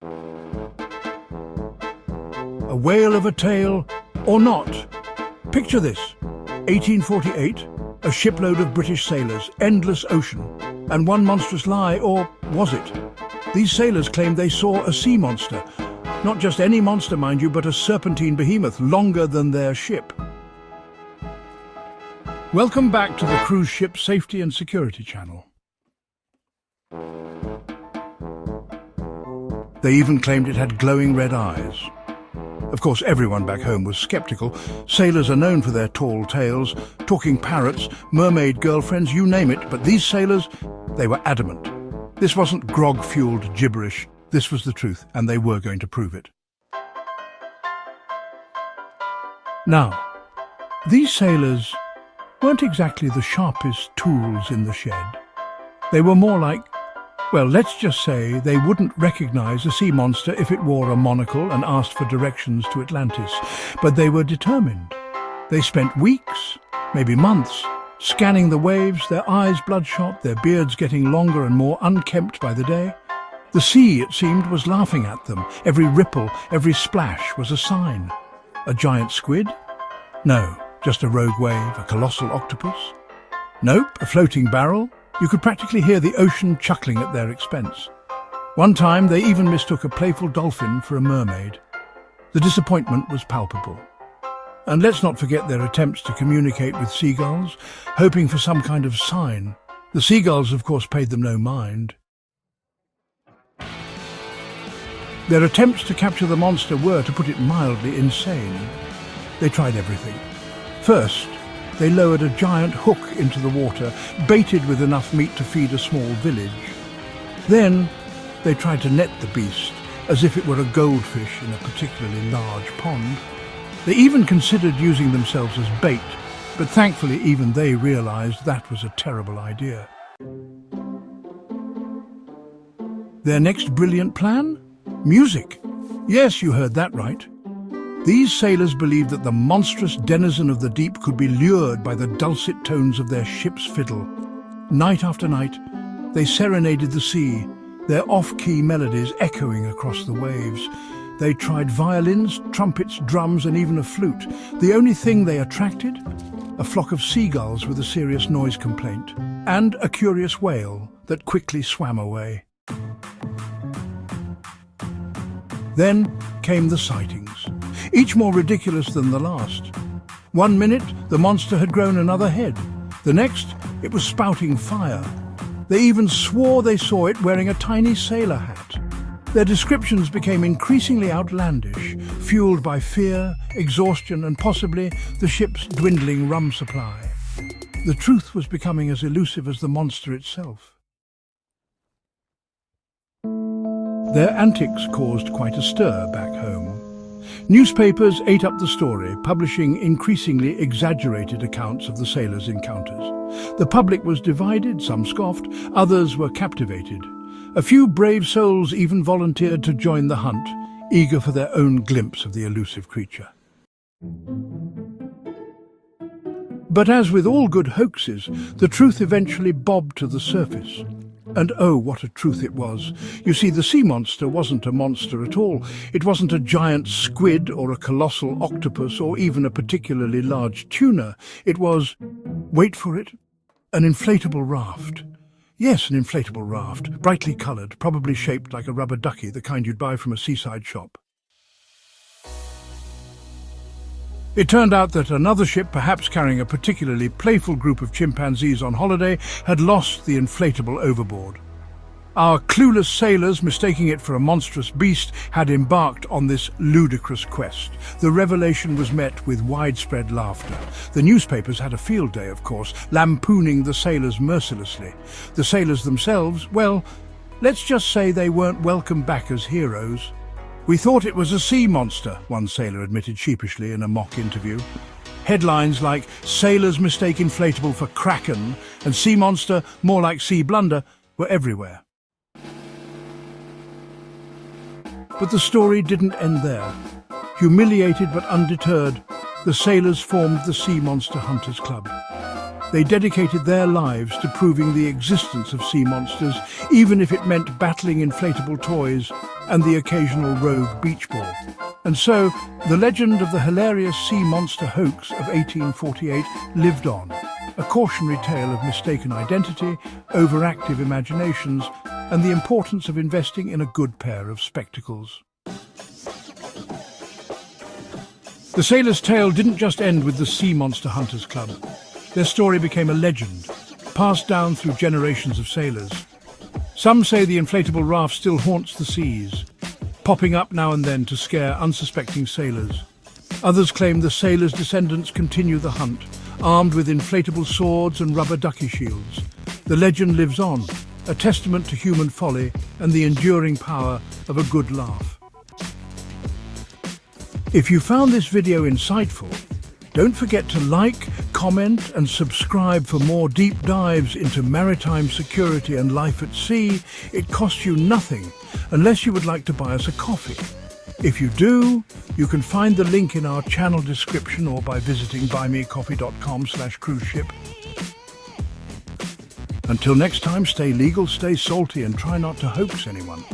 A whale of a tale or not? Picture this: 1848, a shipload of British sailors, endless ocean, and one monstrous lie, or was it? These sailors claimed they saw a sea monster. Not just any monster, mind you, but a serpentine behemoth, longer than their ship. Welcome back to the Cruise Ship Safety and Security Channel. They even claimed it had glowing red eyes. Of course, everyone back home was skeptical. Sailors are known for their tall tales, talking parrots, mermaid girlfriends, you name it. But these sailors, they were adamant. This wasn't grog-fueled gibberish. This was the truth, and they were going to prove it. Now, these sailors weren't exactly the sharpest tools in the shed. They were more like, well, let's just say they wouldn't recognize a sea monster if it wore a monocle and asked for directions to Atlantis. But they were determined. They spent weeks, maybe months, scanning the waves, their eyes bloodshot, their beards getting longer and more unkempt by the day. The sea, it seemed, was laughing at them. Every ripple, every splash was a sign. A giant squid? No, just a rogue wave, a colossal octopus? Nope, a floating barrel? You could practically hear the ocean chuckling at their expense. One time they even mistook a playful dolphin for a mermaid. The disappointment was palpable. And let's not forget their attempts to communicate with seagulls, hoping for some kind of sign. The seagulls, of course, paid them no mind. Their attempts to capture the monster were, to put it mildly, insane. They tried everything. First, they lowered a giant hook into the water, baited with enough meat to feed a small village. Then, they tried to net the beast, as if it were a goldfish in a particularly large pond. They even considered using themselves as bait, but thankfully even they realized that was a terrible idea. Their next brilliant plan? Music. Yes, you heard that right. These sailors believed that the monstrous denizen of the deep could be lured by the dulcet tones of their ship's fiddle. Night after night, they serenaded the sea, their off-key melodies echoing across the waves. They tried violins, trumpets, drums, and even a flute. The only thing they attracted? A flock of seagulls with a serious noise complaint, and a curious whale that quickly swam away. Then came the sightings, each more ridiculous than the last. One minute, the monster had grown another head. The next, it was spouting fire. They even swore they saw it wearing a tiny sailor hat. Their descriptions became increasingly outlandish, fueled by fear, exhaustion, and possibly the ship's dwindling rum supply. The truth was becoming as elusive as the monster itself. Their antics caused quite a stir back home. Newspapers ate up the story, publishing increasingly exaggerated accounts of the sailors' encounters. The public was divided, some scoffed, others were captivated. A few brave souls even volunteered to join the hunt, eager for their own glimpse of the elusive creature. But as with all good hoaxes, the truth eventually bobbed to the surface. And oh, what a truth it was. You see, the sea monster wasn't a monster at all. It wasn't a giant squid or a colossal octopus or even a particularly large tuna. It was, wait for it, an inflatable raft. Yes, an inflatable raft, brightly coloured, probably shaped like a rubber ducky, the kind you'd buy from a seaside shop. It turned out that another ship, perhaps carrying a particularly playful group of chimpanzees on holiday, had lost the inflatable overboard. Our clueless sailors, mistaking it for a monstrous beast, had embarked on this ludicrous quest. The revelation was met with widespread laughter. The newspapers had a field day, of course, lampooning the sailors mercilessly. The sailors themselves, well, let's just say they weren't welcome back as heroes. "We thought it was a sea monster," one sailor admitted sheepishly in a mock interview. Headlines like "Sailors mistake inflatable for kraken" and "Sea monster, more like sea blunder" were everywhere. But the story didn't end there. Humiliated but undeterred, the sailors formed the Sea Monster Hunters Club. They dedicated their lives to proving the existence of sea monsters, even if it meant battling inflatable toys and the occasional rogue beach ball. And so, the legend of the hilarious sea monster hoax of 1848 lived on, a cautionary tale of mistaken identity, overactive imaginations, and the importance of investing in a good pair of spectacles. The sailor's tale didn't just end with the Sea Monster Hunters Club. Their story became a legend, passed down through generations of sailors. Some say the inflatable raft still haunts the seas, popping up now and then to scare unsuspecting sailors. Others claim the sailors' descendants continue the hunt, armed with inflatable swords and rubber ducky shields. The legend lives on, a testament to human folly and the enduring power of a good laugh. If you found this video insightful, don't forget to like, comment and subscribe for more deep dives into maritime security and life at sea. It costs you nothing unless you would like to buy us a coffee. If you do, you can find the link in our channel description or by visiting buymeacoffee.com/cruiseship. Until next time, stay legal, stay salty and try not to hoax anyone.